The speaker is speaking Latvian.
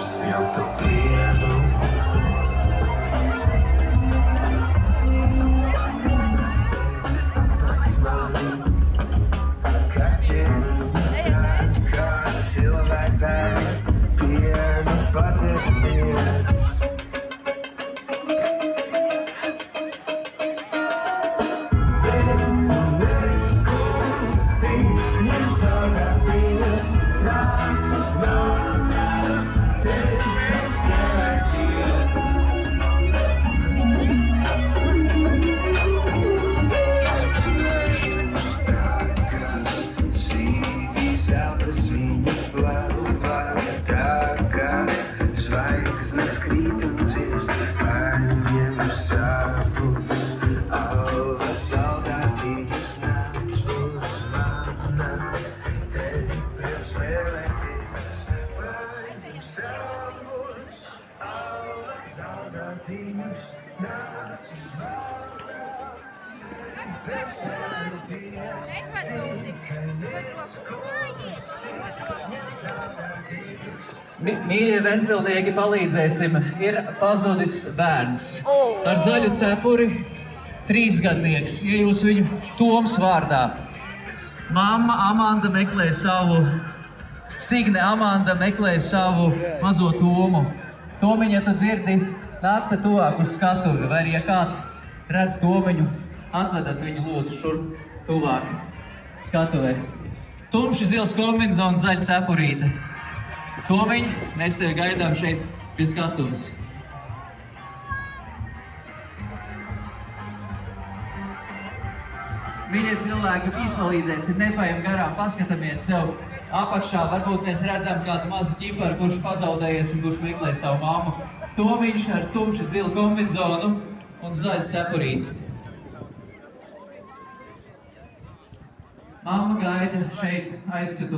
siltu plienu. Apaks mani, kā ķēniņa tā, kā cilvēktāji, pienu pacersies. Zvaigznes krīt un dziest, paņem savu alva saldātīgas nāc uz mana, tevi prieks spēlēties, paņem savus alva saldātīgas nāc uz mana, tevi prieks spēlēties, tikai neskusti, ņem saldātīgas. Mīļie Ventspilsnieki, palīdzēsim, ir pazudis bērns ar zaļu cepuri, 3-gadnieks, ja jūs viņu Toms vārdā. Mamma Amanda meklē savu, Signe Amanda meklē savu mazo Tomu. Tomiņa, tu dzirdi, nāc te tuvāk uz skatuvi, vai arī, ja kāds redz Tomiņu, atvedat viņu lūdzu šurp tuvāk skatuvē. Tumši zils kombinzons, zaļa cepurīte. Tomiņ, mēs tevi gaidām šeit pie skatuves. Mīļie cilvēki, izpalīdzēsim, nepaiem garām, paskatāmies sev apakšā. Varbūt mēs redzam kādu mazu ķiparu, kurš pazaudējies un kurš meklē savu mammu. Tomiņš ar tumši zilu kombinzonu un zaļu cepurīti. Mamma gaida šeit aizskatu.